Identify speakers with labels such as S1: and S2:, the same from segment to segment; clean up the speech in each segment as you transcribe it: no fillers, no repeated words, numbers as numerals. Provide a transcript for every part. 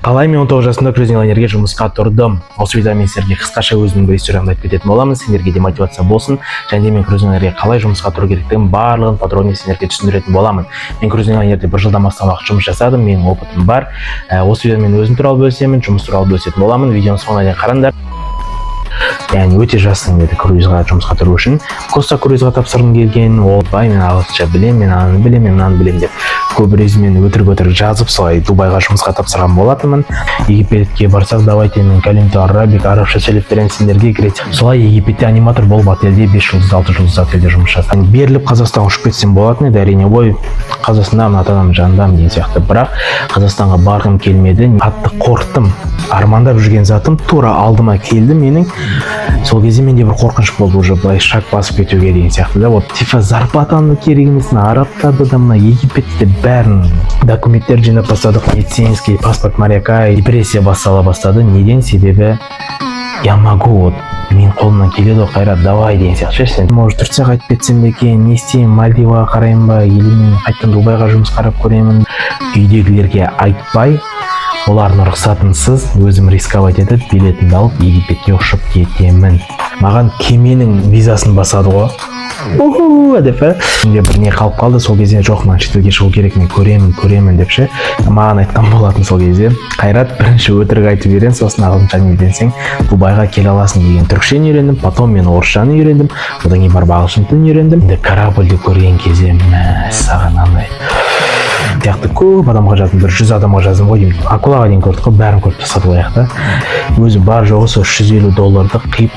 S1: Қалай мен 19 жасымда крузинглайнерге жұмысқа тұрдым. Осы видеода мен сіздерге қысқаша өзімнің бір историямды айтып кететін боламын. Сендерге де мотивация болсын. Және мен крузинглайнерге қалай жұмысқа тұру керектігін барлығын подробно сендерге түсіндіретін боламын. Мен крузинглайнерде 1 жылдан астам уақыт жұмыс жасадым. Менің опытым бар. Осы видеода мен өзім туралы бөлісемін, жұмыс туралы бөлісетін боламын. Видеоның соңына дейін қараңдар. Яғни өте жассың деді круизға жұмысқа тұру үшін. Коста круизға тапсырғым келген, олбай мен ағылшынша білем, мен ананы білем, мен мынаны білем деп көп резюмені өтірік жазып солай Дубайға жұмысқа тапсырған болатынмын. Египетке барсақ, давайте мен калимту арабик, арабша сөйлеп беремін сендерге кіреді. Солай Египетте аниматор болып отельде 5 жұлдызды 6 жұлдызды отельде жұмыс жасадым. Беріліп Қазақстанға ұшып кетсем болатын еді, әрине ой Қазақстанда ата-анамның жанындамын деген сияқты. Бірақ Қазақстанға барғым келмеді, қатты қорықтым. Армандап жүрген затым тура алдыма келді менің. Сол кезде менде бір қорқыныш болды, уже былай шаг басып кетуге деген сияқты да. Вот типа зарплатаны керек емес, арабтарды да мына Египетте бәрін документтер жинап бастадық, медицинский паспорт моряка, депрессия бастады. Неден? Себебі я могу, вот мен қолымнан келеді ғой, Қайрат, давай деген сияқты. Сен может Турцияға айтып кетсем бе екен, не істеймін, Мальдиваға қараймын ба, или мен қайтадан Дубайға жұмыс қарап көремін. Үйдегілерге айтпай, олардың рұқсатынсыз өзім рисковать етіп билетімді алып Египетке ұшып кетемін. Маған кеменің визасын басады ғой. Деп менде бір не қалып қалды. Сол кезде жоқ, маған шетелге шығу керек, мен көремін деп ше. Маған айтқан болатын сол кезде. Қайрат, бірінші өтірік айтып үйрен, сосын ағылшыншаны үйренсең Дубайға келе аласың деген түркшені үйрендім, потом мен орысшаны үйрендім, одан кейін барып ағылшын тілін үйрендім. Енді корабльді көрген кезде саған андай сияқты көп адамға жаздым, бір 100 адамға жаздым ғой деймін. Акулаға дейін көрдік қой, бәрін көріп тастады ғой аяқта. Өзі бар жоғы сол $350 қиып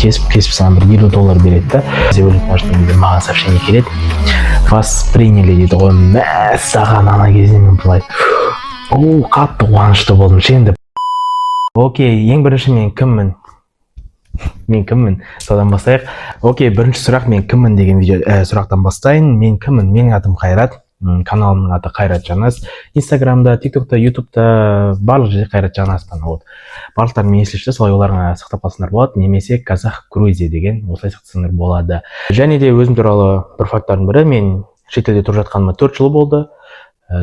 S1: кесіп саған бір $50 береді да. Маған сообщение келеді. Вас приняли дейді ғой. Саған ана кезде мен былай қатты қуанышты болдым енді. Окей, ең бірінші мен кіммін? Содан бастайық. Окей, бірінші сұрақ, мен кіммін деген сұрақтан бастайын. Мен кіммін? Менің атым Қайрат. Каналымның аты Қайрат Жанас. Инстаграмда, тиктокта, ютубта барлық жерде Қайрат Жанаспын. Барлықтарын мен есілші, солай оларға сақтап қалсындар болады. Немесе Казах Круизе деген осылай сақтасындар болады. Және де өзім туралы бір факттардың бірі, мен шетелде тұрып жатқаныма 4 жыл болды.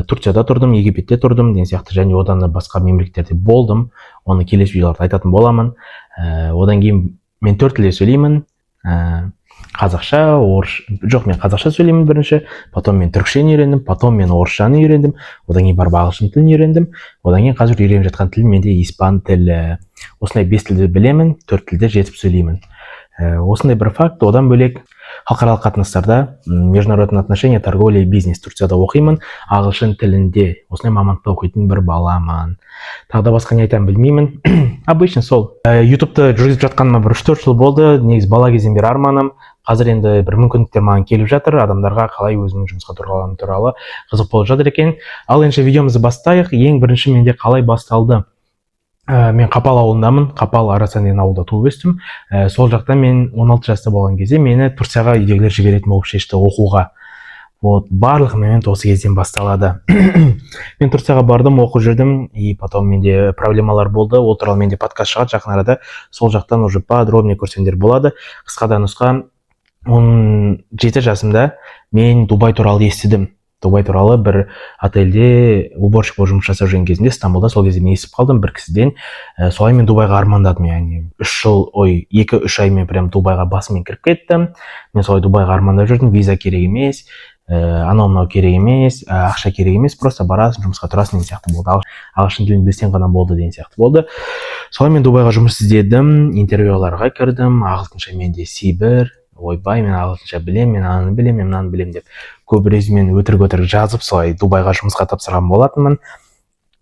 S1: Турцияда тұрдым, Египетте тұрдым деген сияқты, және одан да басқа мемлекеттерде болдым. Оны келесі видеоларда айтатын боламын. Одан кейін мен 4 тілде сөйлеймін. Қазақша, мен қазақша сөйлеймін бірінші, потом мен түркшені үйрендім, потом мен орысшаны үйрендім, одан кейін барып ағылшын тілін үйрендім, одан кейін қазір үйреніп жатқан тілім менде испан тілі. Осындай 5 тілді білемін, 4 тілде жетіп сөйлеймін. Осындай бір факт. Одан бөлек халықаралық қатынастарда, международные отношения, торговля и бизнес Турцияда оқимын, ағылшын тілінде. Осындай мамандықта оқитын бір баламын. Тағы да басқа не айтамын білмеймін. Обычно сол. Ютубты жүргізіп жатқаныма бір 3-4 жыл болды. Негізі бала кезден бері арманым. Қазір енді бір мүмкіндіктер маған келіп жатыр. Адамдарға қалай өзімнің жұмысқа тұрғаным туралы қызық болып жатыр екен. Ал енді видеомызды бастайық. Ең бірінші менде қалай басталды? Мен Қапал ауылындамын. Қапал Арасан деген ауылда туып өстім. Сол жақта мен 16 жаста болған кезде мені Турцияға үйдегілер жіберетін болып шешті оқуға. Барлық момент осы кезден басталады. Мен Турцияға бардым, оқып жүрдім, и потом менде проблемалар болды. Ол туралы менде подкаст шығады жақын арада. Сол жақтан уже подробнее көрсеңдер болады. Қысқада нұсқа, 17 жасымда мен Дубай туралы естідім. Дубай туралы бір отельде уборщик болып жұмыс жасап жүрген кезінде Стамбулда, сол кезде мен естіп қалдым бір кісіден. Солай мен Дубайға армандадым, яғни 2-3 ай мен прям Дубайға басымен кіріп кеттім. Мен солай Дубайға армандап жүрдім. Виза керек емес, анау керек емес, ақша керек емес, просто барасың, жұмысқа тұрасың деген сияқты болды. Ағылшын тілін білсең ғана болды деген сияқты болды. Солай мен Дубайға жұмыс іздедім, интервьюларға кірдім, ағылшынша менде C1, ойбай мен ағылшынша білем, мен ананы білем, мен мынаны білем деп көп резюмені өтірік жазып солай Дубайға жұмысқа тапсырған болатынмын.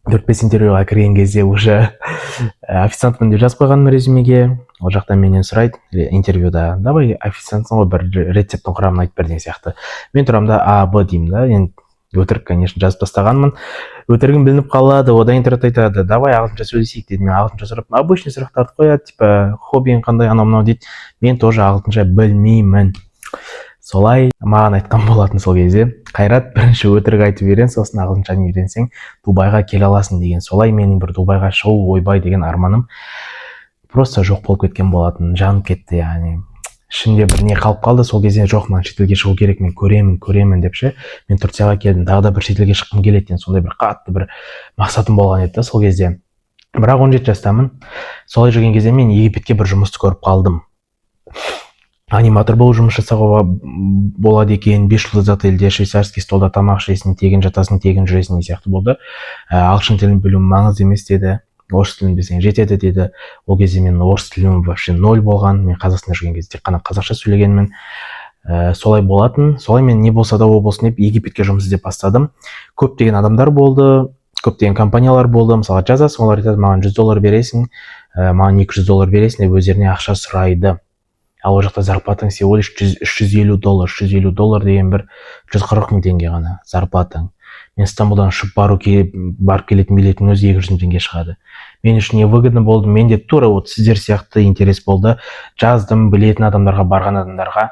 S1: 4-5 интервьюға кірген кезде уже официантпын деп жазып қойғанмын резюмеге. Ол жақтан менен сұрайды интервьюда, давай официантсың ғой, бір рецепттің құрамын айтып бер деген сияқты. Мен тұрамда А, Б деймін да, енді өтірік, конечно, жазып тастағанмын. Өтірігім білініп қалады, одан интернет айтады, давай ағылшынша сөйлесейік дейді. Мен ағылшынша сұрап, обычный сұрақтарды қояды, типа хоббиің қандай, анау дейді. Мен тоже ағылшынша білмеймін. Солай маған айтқан болатын сол кезде. Қайрат, бірінші өтірік айтып үйрен, сосын ағылшыншаны үйренсең Дубайға келе аласың деген. Солай менің бір Дубайға шығу ойбай деген арманым просто жоқ болып кеткен болатын, жанып кетті, яғни ішімде бір не қалып қалды. Сол кезде жоқ, мен шетелге шығу керек, мен көремін деп ше. Мен Турцияға келдім, тағы да бір шетелге шыққым келеді, сондай бір қатты бір мақсатым болған еді сол кезде. Бірақ 17 жастамын. Солай жүрген кезде мен Египетке бір жұмысты көріп қалдым. Аниматор болып жұмыс жасауға болады екен, 5 жылдық отельде швейцарский столда тамақ ішесің, тегін жатасың, тегін жүресің деген сияқты болды. Ағылшын тілін білу маңызды емес деді. Орыс тілін білсең жетеді деді. Ол кезде мен орыс тілім вообще 0 болған. Мен Қазақстанда жүрген кезде тек қана қазақша сөйлегенмін. Солай болатын. Солай мен не болса да болсын деп Египетке жұмыс іздеп бастадым. Көптеген адамдар болды, көптеген компаниялар болды. Мысалы жазасың, олар айтады, маған $100 бересің, маған $200 бересің деп өздеріне ақша сұрайды. Ал ол жақта зарплатаң всего лишь $350 деген бір 140 000 теңге ғана зарплатаң. Мен Стамбулдан ұшып барып келетін билеттің өзі 200 000 теңге шығады. Мен үшін не выгодно болды, менде тура сіздер сияқты интерес болды. Жаздым, білетін адамдарға, барған адамдарға.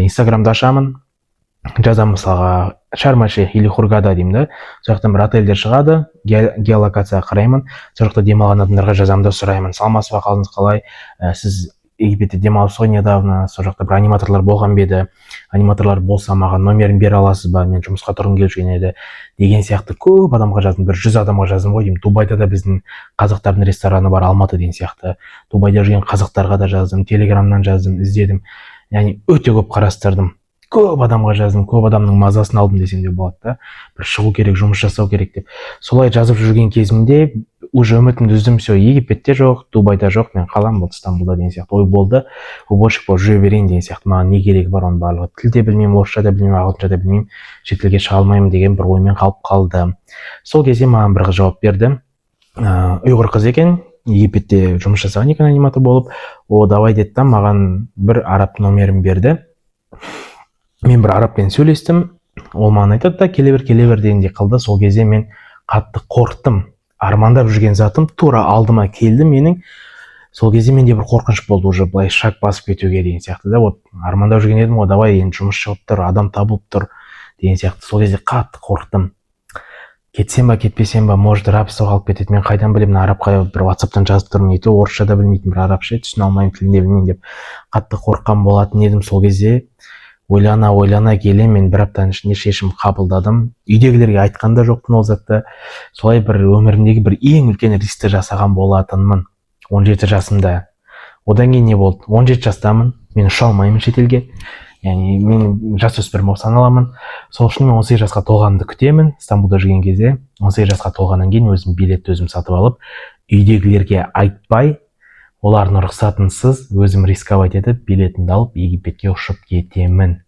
S1: Инстаграмда ашамын, жазамын мысалға Шарм-эль-Шейх или Хургада деймін да. Сол жақтан бір отельдер шығады, геолокацияға қараймын. Сол жақта демалған адамдарға жазамын да сұраймын, саламатсыз ба, қалыңыз қалай, сіз Египетте демалыпсыз ғой недавно, сол жақта бір аниматорлар болған беді, аниматорлар болса маған номерін бере аласыз ба, мен жұмысқа тұрғым келіп жүрген еді деген сияқты көп адамға жаздым, бір 100 адамға жаздым ғой деймін. Дубайда да біздің қазақтардың рестораны бар, Алматы деген сияқты. Дубайда жүрген қазақтарға да жаздым, телеграмнан жаздым, іздедім. Яғни өте көп қарастырдым. Көп адамға жаздым, көп адамның мазасын алдым десем де болады да. Бір шығу керек, жұмыс жасау керек деп. Солай жазып жүрген кезімде уже үмітімді үздім, все, Египетте жоқ, Дубайда жоқ, мен қалам болды Стамбулда деген сияқты ой болды. Уборщик болып жүре берейін деген сияқты, маған не керегі бар оның барлығы. Тіл де білмеймін, орысша да білмеймін, ағылшынша да білмеймін, шетелге шыға алмаймын деген бір оймен қалып қалды. Сол кезде маған бір қыз жауап берді. Ұйғыр қыз екен, Египетте жұмыс жасаған екен аниматор болып. Давай деді да, маған бір араб номерін берді. Мен бір арабпен сөйлестім, ол маған айтады да, келе бер дегендей қылды. Сол кезде мен қатты қорқтым. Армандап жүрген затым тура алдыма келді менің. Сол кезде менде бір қорқыныш болды, уже былай шаг басып кетуге деген сияқты да. Вот армандап жүрген едім, давай енді жұмыс шығып тұр, адам табылып тұр деген сияқты. Сол кезде қатты қорқтым. Кетсем ба, кетпесем ба, может рабство қалып кетеді. Мен қайдан білемін, арабқа бір WhatsApp-тан жазып тұрмын, ето орысша да білмейтін, бір арабша түсіне алмаймын, тілін де білмеймін деп қатты қорыққан болатын едім. Сол кезде ойлана келе мен бір аптаның ішінде шешім қабылдадым. Үйдегілерге айтқан да жоқпын ол затты. Солай бір өмірімдегі бір ең үлкен рискті жасаған болатынмын 17 жасымда. Одан кейін не болды? 17 жастамын, мен ұша алмаймын шетелге. Яғни мен жасөспірім болып саналамын. Сол үшін мен 18 жасқа толғанымды күтемін. Стамбулда жүрген кезде 18 жасқа толғаннан кейін өзім билетті өзім сатып алып, үйдегілерге айтпай, олардың рұқсатынсыз өзім рисковать етіп билетімді алып Египетке ұшып кетемін.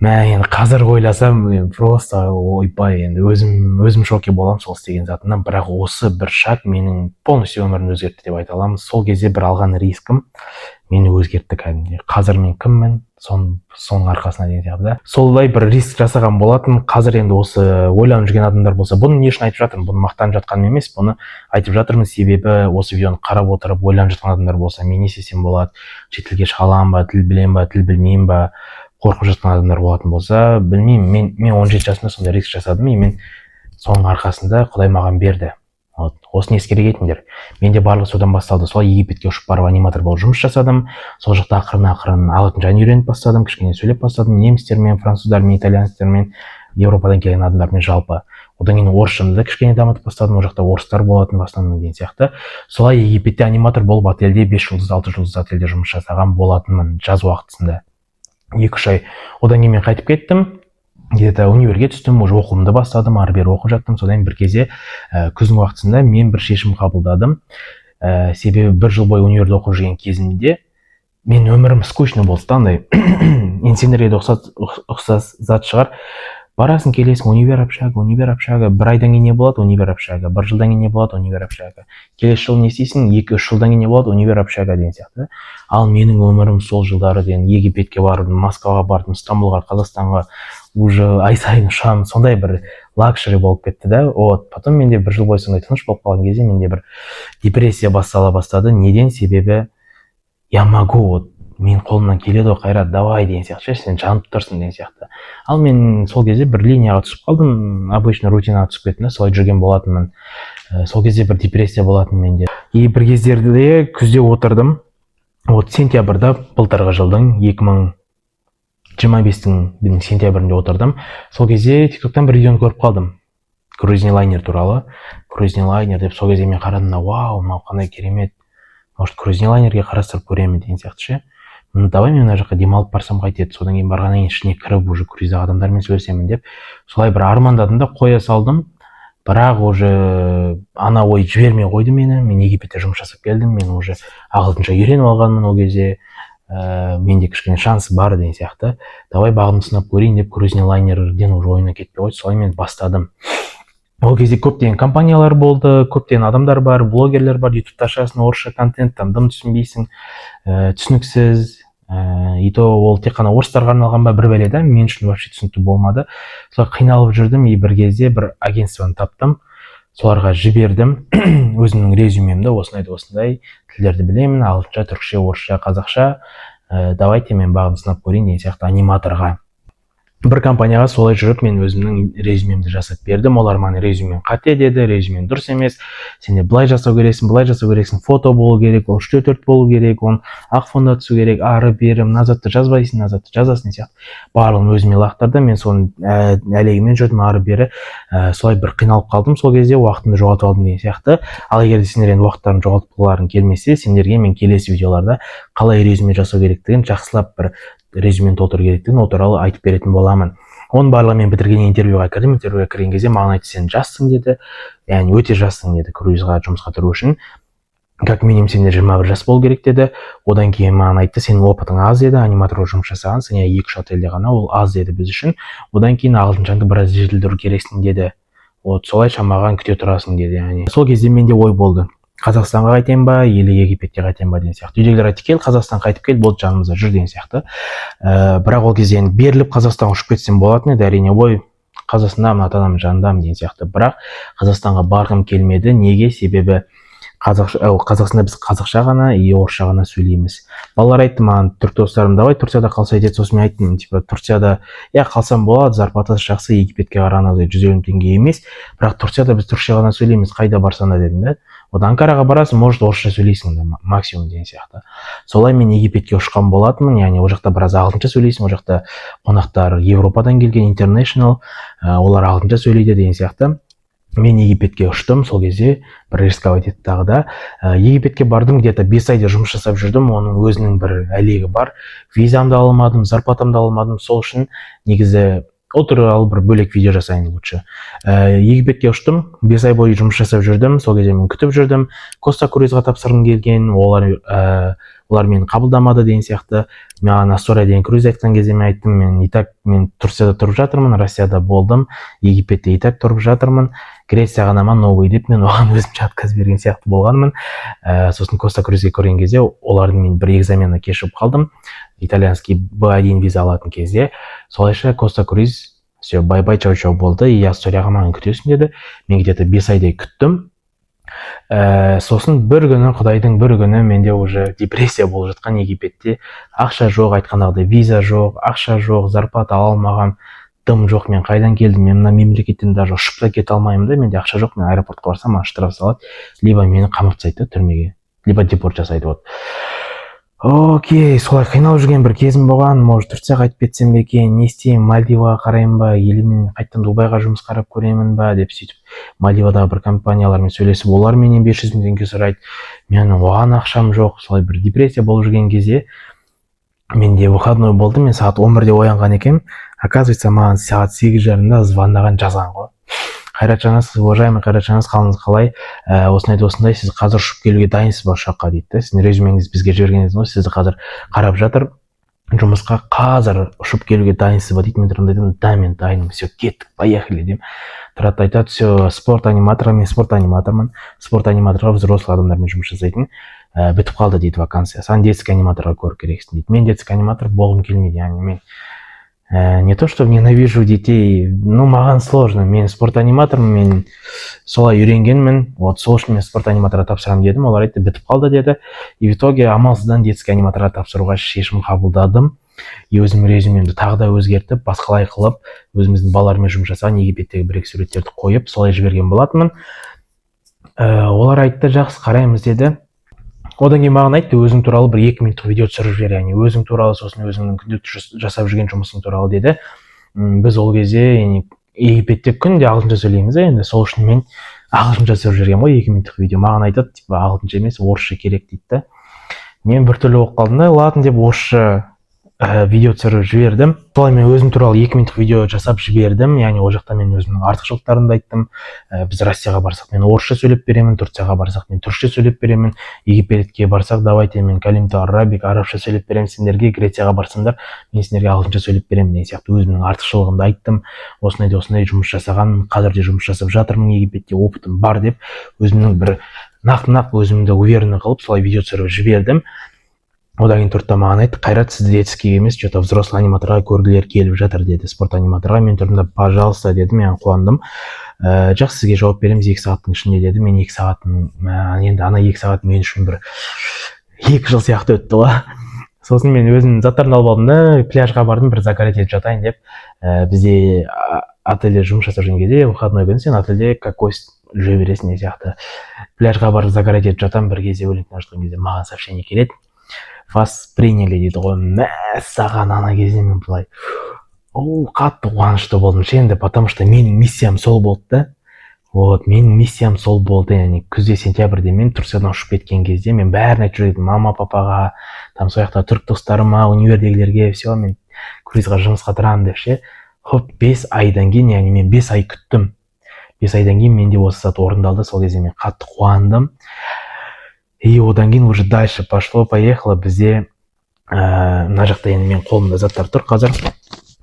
S1: Мен қазір ойласам, просто ойбай, енді өзім шоке боламын сол істеген затымнан. Бірақ осы бір шаг менің полностью өмірімді өзгертті деп айта аламын. Сол кезде бір алған рискім мені өзгертті кәдімгідей. Қазір мен кіммін, соның арқасына деген сияқты да. Солай бір риск жасаған болатын. Қазір енді осы ойланып жүрген адамдар болса, бұны не үшін айтып жатырмын? Бұны мақтанып жатқаным емес, бұны айтып жатырмын себебі осы видеоны қарап отырып ойланып жатқан адамдар болса, мен не істесем болады, шетелге шыға аламын ба, тіл білемін ба, тіл білмеймін ба, қорқып жатқан адамдар болатын болса, білмеймін. Мен 17 жасымда сондай риск жасадым, и мен соның арқасында Құдай маған берді. Осыны ескере кетіңдер. Менде барлығы содан басталды. Солай Египетке ұшып барып аниматор болып жұмыс жасадым. Сол жақта ақырын ағылшын тілін үйреніп бастадым, кішкене сөйлеп бастадым, немістермен, француздармен, итальянецтермен, Европадан келген адамдармен жалпы. Одан кейін орысшамды кішкене дамытып бастадым. Ол жақта орыстар болатын бастадым деген сияқты. Солай Египетте аниматор болып отельде 5 жұлдыз, 6 жұлдыз отельде жұмыс жасаған болатынмын жаз уақытысында. 2-3 ай. Одан кейін мен қайтып кеттім. Где-то универге түстім, уже оқуымды бастадым, ары бері оқып жаттым. Содан бір кезде күздің уақытысында мен бір шешім қабылдадым. Себебі 1 жыл бойы универде оқып жүрген кезімде мен өмірім скучно болды, андай инсендерге де ұқсас зат шығар. Барасың, келесің, универ общага, бір айдан кейін не болады, универ общага, бір жылдан кейін не болады, универ общага. Келесі жыл не істейсің, 2-3 жылдан кейін не болады, универ общага деген сияқты. Ал менің өмірім сол жылдары деген Египетке бардым, Москваға бардым, Стамбулға, Қазақстанға уже ай сайын ұшамын, сондай бір лакшери болып кетті да. Потом менде 1 жыл бойы сондай тыныш болып қалған кезде менде бір депрессия бастала бастады. Неден? Себебі я могу, мен қолымнан келеді ғой, Қайрат, давай деген сияқты, сен жанып тұрсың деген сияқты. Ал мен сол кезде бір линияға түсіп қалдым, обычно рутинаға түсіп кеттім, солай жүрген болатынмын. Сол кезде бір депрессия болатын менде. И бір кездерде күзде отырдым, Вот сентябрьда былтырғы жылдың 2025-тің сентябрінде отырдым. Сол кезде тиктоктан бір видеоны көріп қалдым, круизный лайнер туралы. Круизный лайнер деп сол кезде мен қарадым да, вау, мынау қандай керемет, может круизный лайнерге қарастырып көремін деген сияқты ше. Давай мен мына жаққа демалып барсам қайтеді, содан кейін барғаннан кейін ішіне кіріп уже круиздағы адамдармен сөйлесемін деп солай бір армандадым да қоя салдым. Бірақ уже ана ой жібермей қойды мені. Мен Египетте жұмыс жасап келдім, мен уже ағылшынша үйреніп алғанмын ол кезде. Менде кішкене шанс бар деген сияқты. Давай бағымды сынап көрейін деп круизный лайнерден уже ойына кетпей қойды, солай мен бастадым. Ол кезде көптеген компаниялар болды, көптеген адамдар бар, блогерлер бар, ютубта ашасың орысша контент, там дым түсінбейсің, түсініксіз, и то ол тек қана орыстарға арналған ба бір бәле да, мен үшін вообще түсінікті болмады. Солай қиналып жүрдім, и бір кезде бір агентствоны таптым, соларға жібердім өзімнің резюмемді, осындай тілдерді білемін, ағылшынша, түркше, орысша, қазақша, давайте мен бағын сынап көрейін деген сияқты аниматорға. Бір компанияға солай жүріп мен өзімнің резюмемді жасап бердім. Олар маған резюмен қате деді, резюмен дұрыс емес, сен былай жасау керексің, фото болу керек, ол 3-4 болу керек, оны ақ фонда түсу керек, ары бері мына затты жазбайсың, мына затты жазасың сияқты. Барлығын өзіме лақтырды, мен соны әлегімен жүрдім ары бері, солай бір қиналып қалдым сол кезде, уақытымды жоғалтып алдым деген сияқты. Ал егер де сендер енді уақыттарын жоғалтқыларың келмесе, сендерге мен келесі видеоларда қалай резюме жасау керектігін, жақсылап бір резюмені толтыру керектігін ол туралы айтып беретін боламын. Оның барлығын мен бітірген интервьюға кірдім. Интервьюға кірген кезде маған айтты, сен жассың деді, яғни өте жассың деді круизға жұмысқа тұру үшін. Как минимум сенде 21 жас болу керек деді. Одан кейін маған айтты, сенің опытың аз деді, аниматор болып жұмыс жасағансың, яғни 2-3 отельде ғана, ол аз деді біз үшін. Одан кейін ағылшыншаңды біраз жетілдіру керексің деді. Вот солайша маған күте тұрасың деді. Яғни сол кезде менде ой болды, Қазақстанға қайтайын ба, или Египетке қайтайын ба деген сияқты. Үйдегілер айтты, кел, Қазақстан қайтып кел, болды, жанымызда жүр деген сияқты. Бірақ ол кезде енді беріліп Қазақстанға ұшып кетсем болатын еді, әрине, ой, Қазақстанда мына адамның жанындамын деген сияқты. Бірақ Қазақстанға барғым келмеді. Неге? Себебі Қазақстанда біз қазақша ғана, орысша ғана сөйлейміз. Балалар айтты маған, түрк достарым, давай Турцияда қалса етеді. Сосын мен айттым, типа Турцияда қалсам болады, зарплатасы жақсы, Египетке қарағанда 150 теңге емес, бірақ Турцияда біз түркше ғана сөйлейміз, қайда барсам да дедім да. Одан Анкараға барасың, может орысша сөйлейсің да, максимум деген сияқты. Солай мен Египетке ұшқан болатынмын, яғни ол жақта біраз ағылшынша сөйлейсің, ол жақта қонақтар Европадан келген, international, олар ағылшынша сөйлейді деген сияқты. Мен Египетке ұштым, сол кезде бір рисковать етті тағы да. Египетке бардым, где-то 5 айда жұмыс жасап жүрдім, оның өзінің бір әлегі бар. Визамды алмадым, зарплатамды алмадым, сол үшін негізі ол туралы бір бөлек видео жасайын лучше. Египетке ұштым, 5 ай бойы жұмыс жасап жүрдім, сол кезде мен күтіп жүрдім. Коста круизға тапсырғым келген, олар мені қабылдамады деген сияқты. Маған Астория деген круиз айтқан кезде мен айттым, мен Турцияда тұрып жатырмын, Россияда болдым, Египетте итак тұрып жатырмын, Грецияға нама новый деп мен оған өзімше отказ берген сияқты болғанмын. Сосын Коста круизге көрген кезде олардың мен бір экзаменді кешіп қалдым, итальянский B1 виза алатын кезде. Солайша Коста круиз все бай-бай чау-чау болды, и Асторияға маған күтесің деді. Мен где-то 5 айдай күттім. Сосын бір күні, құдайдың бір күні менде уже депрессия болып жатқан Египетте. Ақша жоқ, айтқандағыдай виза жоқ, ақша жоқ, зарплата ала алмаған, дым жоқ, мен қайдан келдім, мен мына мемлекеттен даже ұшып та кете алмаймын да, менде ақша жоқ, мен аэропортқа барсам маған штраф салады, либо мені қамап тастайды түрмеге, либо депорт жасайды. Вот. Окей, солай қиналып жүрген бір кезім болған, может Турцияға қайтып кетсем бе екен, не істеймін, Мальдиваға қараймын ба, или мен қайтадан Дубайға жұмыс қарап көремін ба деп сөйтіп Мальдивадағы бір компаниялармен сөйлесіп, олар менен 500 000 теңге сұрайды, менің оған ақшам жоқ. Солай бір депрессия болып жүрген кезде менде выходной болды, мен сағат 11-де оянған екенмін. Оказывается, маған сағат 8:30-да звондаған, жазған ғой. Қайратжаныз, уважаемый Қайратжаныз, қалыңыз қалай? Осындай, сіз қазір ұшып келуге дайынсыз ба ұшаққа дейді. Сіздің резюмеңізді бізге жібергеніңіз ғой, сізді қазір қарап жатыр, жұмысқа қазір ұшып келуге дайынсыз ба дейді. Мен тұрмын дедім, да, мен дайынмын, все, кеттік, поехали деймін. Тұрады айтады, все, спорт аниматорға, мен спорт аниматормын, спорт аниматорға взрослый адамдармен жұмыс жасайтын, бітіп қалды дейді вакансия, саған детский аниматорға көріп керексің дейді. Мен детский аниматор болғым келмейді, яғни мен не то, что ненавижу детей, маған сложно, мен спорт аниматормын, мен солай үйренгенмін, вот сол үшін мен спорт аниматорға тапсырамын дедім, олар айтты, бітіп қалды деді, и в итоге амалсыздан детский аниматорға тапсыруға шешім қабылдадым, и өзім резюмемді тағы да өзгертіп, басқалай қылып, өзіміздің балалармен жұмыс жасаған Египеттегі бір-екі суреттерді қойып, солай жіберген болатынмын. Олар айтты, жақсы, қараймыз деді. Одан кейін маған айтты, өзің туралы бір 2 минуттық видео түсіріп жібер, яғни өзің туралы, сосын өзіңнің күнделікті жасап жүрген жұмысың туралы деді. Біз ол кезде Египетте күнде ағылшынша сөйлейміз, енді сол үшін мен ағылшынша түсіріп жүргенмін ғой 2 минуттық видео. Маған айтады, типа ағылшынша емес, орысша керек дейді. Мен біртүрлі болып қалдым да, ладно деп орысша видео түсіріп жібердім. Солай мен өзім туралы 2 минуттық видео жасап жібердім. Яғни ол жақта мен өзімнің артықшылықтарымды айттым. Біз Россияға барсақ мен орысша сөйлеп беремін, Турцияға барсақ мен түркше сөйлеп беремін, Египетке барсақ давайте мен калимту арабик, арабша сөйлеп беремін сендерге, Грецияға барсаңдар мен сендерге ағылшынша сөйлеп беремін деген сияқты өзімнің артықшылығымды айттым. Осындай жұмыс жасағанмын, қазір де жұмыс жасап жатырмын Египетте, опытым бар деп өзімнің бір нақ өзімді уверенный қылып солай видео түсіріп жібердім. Одан кейін тұрды да маған айтты, Қайрат, сізді детский емес, что-то взрослый аниматорға көргілер келіп жатыр деді, спорт аниматорға. Мен тұрдым да, пожалуйста деді, мен қуандым. Жақсы, сізге жауап береміз 2 сағаттың ішінде деді. Мен 2 сағаттың, енді ана 2 сағат мен үшін бір 2 жыл сияқты өтті ғой. Сосын мен өзім заттарымды алып алдым да, пляжға бардым, бір загорать етіп жатайын деп. Бізде отельде жұмыс жасап жүрген кезде, выходной күні сен отельде как гость жүре бересің деген сияқты. Пляжға барып загорать етіп жатам, бір кезде өлеңтен жатқан кезде маған сообщение келеді. Вас приняли дейді ғой. Мәссаған ана кезде мен былай қатты қуанышты болдым енді, потому что менің миссиям сол болды да. Вот, менің миссиям сол болды, яғни күзде сентябрьде мен Турциядан ұшып кеткен кезде мен бәрін айтып жүрдім, мама папаға, там сол жақта түрік достарыма, универдегілерге, все, мен круизға жұмысқа тұрамын деп ше. Хоп, 5 айдан кейін, яғни мен 5 ай күттім. 5 айдан кейін менде осы зат орындалды, сол кезде мен қатты қуандым. И одан кейін уже дальше пошло-поехало, бізде мына жақта енді мен қолымда заттар тұр қазір.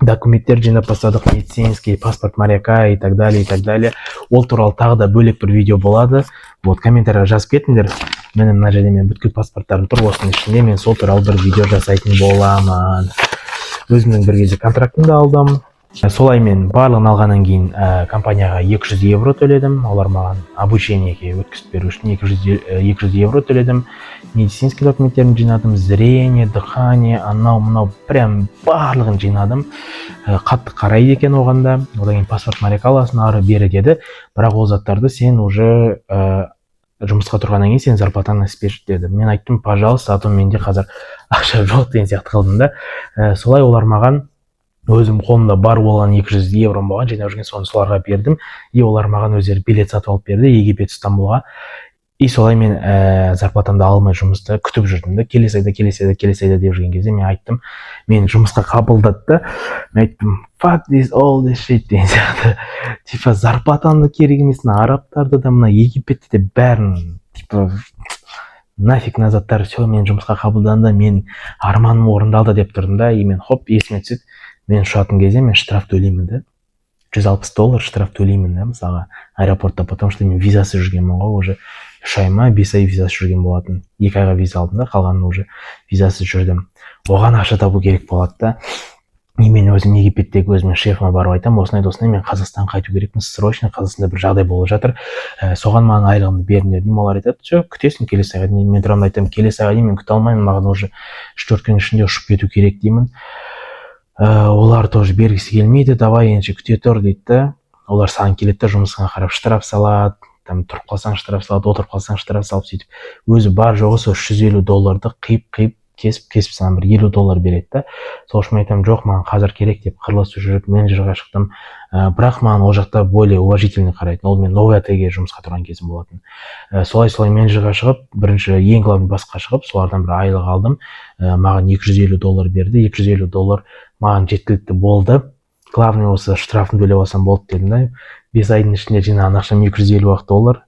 S1: Документтер жинап бастадық, медицинский, паспорт моряка и так далее, и так далее. Ол туралы тағы да бөлек бір видео болады. Вот, комментарийға жазып кетіңдер. Міне мына жерде мен бүткіл паспорттарым тұр, осының ішінде мен сол туралы бір видео жасайтын боламын. Өзімнің бір кезде контрактымды алдым. Солай мен барлығын алғаннан кейін компанияға 200 евро төледім. Олар маған обучениеге өткізіп беру үшін 200 евро төледім. Медицинский документтерін жинадым, зрение, дыхание, анау-мынау, прям барлығын жинадым. Қатты қарайды екен оғанда. Одан кейін паспорт моряк аласың, ары бері деді. Бірақ ол заттарды сен уже жұмысқа тұрғаннан кейін сен зарплатаны іспеш деді. Мен айттым, пожалуйста, а то менде қазір ақша жоқ деген сияқты қылдым да. Солай олар маған өзім қолымда бар болған 200 евром болған, жинап жүрген соны соларға бердім. И олар маған өздері билет сатып алып берді Египет Стамбулға. И солай мен зарплатамды алмай жұмысты күтіп жүрдім да. Келесі айда деп жүрген кезде мен айттым, мені жұмысқа қабылдады. Мен айттым, fuck this, all this shit деген сияқты. Типа зарплатамды керек емес, арабтарды да мына Египетте де бәрін типа нафиг назадтар, все, мен жұмысқа қабылданды, мен арманым орындалды деп тұрдым да. И мен хоп, есіме түседі, мен ұшатын кезде мен штраф төлеймін да. $160 штраф төлеймін да, мысалға аэропортта, потому что мен визасы жүргенмін ғой, уже 3 ай ма 5 ай визасы жүрген болатын. 2 айға виза алдым да, қалғанын уже визасы жүрдім. Оған ақша табу керек болады да. И мен өзім Египеттегі өзімнің шефіме барып айтам, осындай мен Қазақстанға қайту керекпін, срочно Қазақстанда бір жағдай болып жатыр. Соған маған айлығымды беріңдер деймін. Олар айтады, все, күтесің келесі айға дейін. Мен тұрамын айтамын, келесі айға дейін мен күте алмаймын, маған уже 3-4 күн ішінде ұшып кету керек деймін. Олар тоже бергісі келмейді, давай енді күте тұр дейді. Олар саған келеді, жұмысыңа қарап штраф салады, там тұрып қалсаң штраф салады, отырып қалсаң штраф салып сөйтіп. Өзі бар жоғы сол $350 қиып кесіп саған бір $50 береді да. Сол үшін мен айтамын, жоқ, маған қазір керек деп қырылысып жүріп менеджерға шықтым. Бірақ маған ол жақта более уважительный қарайтын. Ол мен новый отельге жұмысқа тұрған кезім болатын. Солай менеджерға шығып, бірінші ең главный басқа шығып, солардан бір айлық алдым. Маған $250 берді. $250 маған жеткілікті болды. Главный осы штрафын төлеп алсам болды дедім да. 5 айдың ішінде жинаған ақшам $250.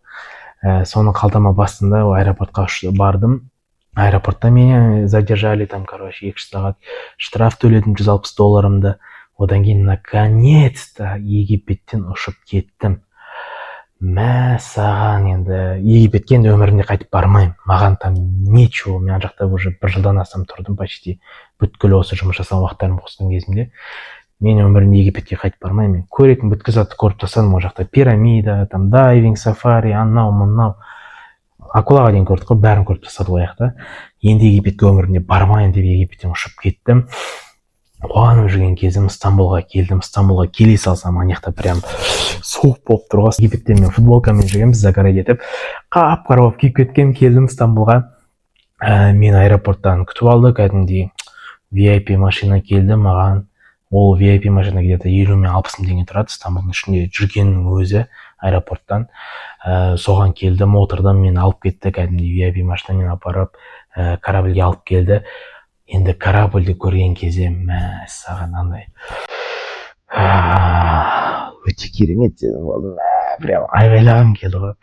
S1: Соны қалтама бастым да, аэропортқа бардым. Аэропортта мені задержали, там, короче, 2 сағат штраф төледім $160. Одан кейін наконец-то Египеттен ұшып кеттім. Мәссаған, енді Египетке енді өмірімде қайтып бармаймын. Маған там ничего, мен жақта уже 1 жылдан астам тұрдым, почти бүткіл осы жұмыс жасаған уақыттарым қосқан кезімде. Мен өмірімде Египетке қайтып бармаймын. Мен көретін бүткіл затты көріп тастадым, ол жақта пирамида, там дайвинг, сафари, анау-мынау. Акулаға дейін көрдік қой, бәрін көріп тастадық ол жақта. Енді Египетке өмірімде бармайын деп Египеттен ұшып кеттім. Қуанып жүрген кезім Стамбулға келдім. Стамбулға келе салсам, ана жақта прям суық болып тұр ғой. Египетте мен футболкамен жүргенбіз, загорать етіп, қап-қара болып киіп кеткенмін, келдім Стамбулға. Мен аэропорттан күтіп алды, кәдімгідей VIP машина келді маған. Ол VIP машина где-то 50 мен 60 мың теңге тұрады, Стамбулдың ішінде жүргеннің өзі аэропорттан. Соған келдім, отырдым, мені алып кетті, кәдімгідей VIP машинамен апарып корабльге алып келді. Енді корабльді көрген кезде саған андай өте керемет дедім, болдым, прям айғайлағым келді ғой.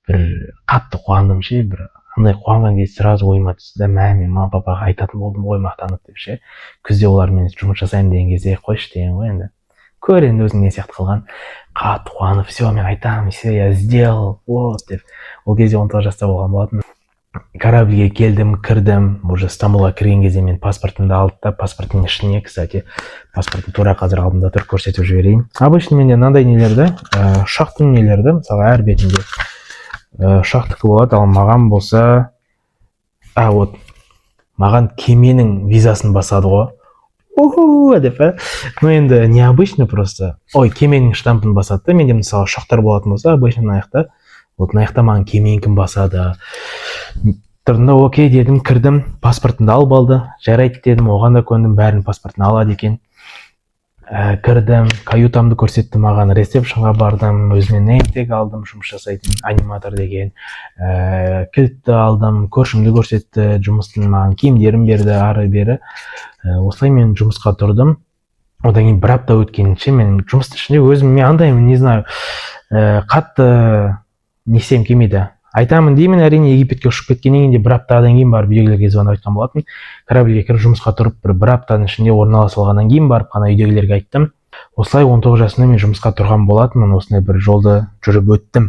S1: Бір қатты қуандым ше, бір андай қуанған кезде сразу ойыма түсті да, мен мама папаға айтатын болдым ғой мақтанып деп ше. Күзде олармен жұмыс жасаймын деген кезде қойшы деген ғой енді. Көр енді өзің не сияқты қылған. Қатты қуанып, все, мен айтамын, все, я сделал, вот деп. Ол кезде 19 жаста болған болатын. Корабльге келдім, кірдім, уже Стамбулға кірген кезде мен паспортымды алды да, паспорттың ішіне, кстати, паспортты тура қазір алдымда тұр, көрсетіп жіберейін. Обычно менде мынандай нелерді, ұшақтың нелерді, мысалы әр бетінде ұшақтікі болады, ал маған болса, вот маған кеменің визасын басады ғой. Деп, ну енді необычно просто. Ой, кеменің штампын басады. Менде мысалы ұшақтар болатын болса, обычно мынаяқта, вот мынаяқта маған кеменің басады. Тұрдым, окей дедім, кірдім, паспортымды алып алды, жарайды дедім, оған да көндім, бәрінің паспортын алады екен. Кірдім, каютамды көрсетті маған, ресепшнға бардым, өзіме неймтег алдым, жұмыс жасайтын аниматор деген, кілтті алдым, көршімді көрсетті, жұмыстың маған киімдерін берді, ары бері. Осылай мен жұмысқа тұрдым. Одан кейін бір апта өткенше мен жұмыстың ішінде өзім, мен андаймын, не знаю, қатты не істегім келмейді. Айтамын деймін, әрине Египетке ұшып кеткеннен кейін де бір аптадан кейін барып үйдегілерге звонып айтқан болатын. Корабльге кіріп жұмысқа тұрып бір аптаның ішінде орналасып алғаннан кейін барып қана үйдегілерге айттым. Осылай 19 жасында мен жұмысқа тұрған болатынмын, осындай бір жолды жүріп өттім.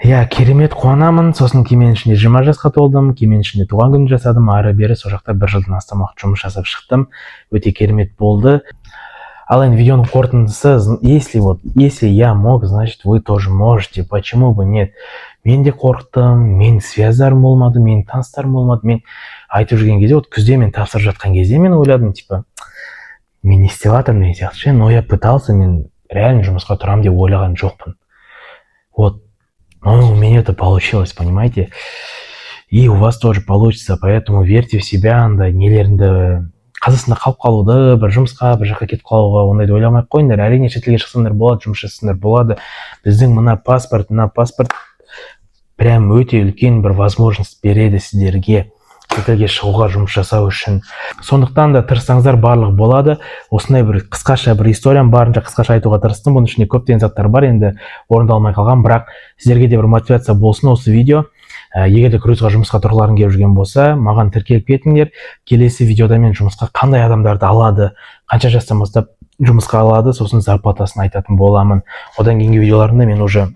S1: Керемет қуанамын. Сосын кеменің ішінде 20 жасқа толдым, кеменің ішінде туған күн жасадым, ары бері сол жақта 1 жылдан астам уақыт жұмыс жасап шықтым. Өте керемет болды. Ал енді видеоның қорытындысы, если я мог, значит вы тоже можете, почему бы нет? Мен де қорықтым, мен связьдарым болмады, мен таныстарым болмады. Мен айтып жүрген кезде, вот күзде мен тапсырып жатқан кезде мен ойладым, типа, мен не істеп жатырмын деген сияқты, но я пытался, мен реально жұмысқа тұрамын деп ойлаған жоқпын. Вот, но у меня это получилось, понимаете? И у вас тоже получится, поэтому верьте в себя, андай нелеріңді қазақстанда қалып қалуды, бір жұмысқа, бір жаққа кетіп қалуға ондайды ойламай қойыңдар. Әрине шетелге шықсаңдар болады, жұмыс жасасаңдар болады. Біздің мына паспорт прям өте үлкен бір возможность береді сіздерге шетелге шығуға, жұмыс жасау үшін. Сондықтан да тырыссаңыздар барлық болады. Осындай бір қысқаша бір историям барынша қысқаша айтуға тырыстым. Бұның ішінде көптеген заттар бар, енді орындалмай қалған, бірақ сіздерге де бір мотивация болсын осы видео. Егер де крузға жұмысқа тұрғыларың келіп жүрген болса, маған тіркеліп кетіңдер. Келесі видеода мен жұмысқа қандай адамдарды алады, қанша жастан бастап жұмысқа алады, сосын зарплатасын айтатын боламын. Одан кейінгі видеоларымда мен уже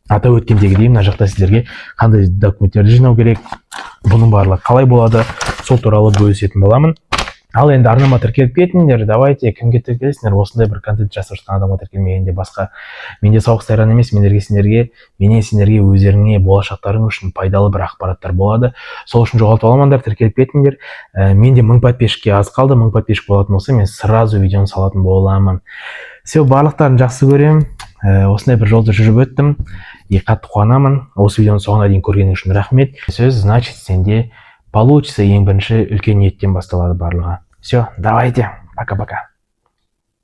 S1: атап өткендегідей мына жақта сіздерге қандай документтерді жинау керек, бұның барлығы қалай болады, сол туралы бөлісетін боламын. Ал енді арнама тіркеліп кетіңдер, давайте, кімге тіркелесіңдер, осындай бір контент жасап жатқан адамға тіркелмегенде басқа. Менде сауық сайран емес, менен сендерге өздеріңе болашақтарың үшін пайдалы бір ақпараттар болады. Сол үшін жоғалтып алмаңдар, тіркеліп кетіңдер. Менде 1000 подписчикке аз қалды, 1000 подписчик болатын болса, мен сразу видеоны салатын боламын. Все, барлықтарын жақсы көремін. Осындай бір жолды жүріп өттім. Қатты қуанамын. Осы видеоны соңына дейін көргенің үшін рахмет. Сөз, значит, сенде получится, ең бірінші үлкен ниеттен басталады барлығы. Все, давайте, пока-пока.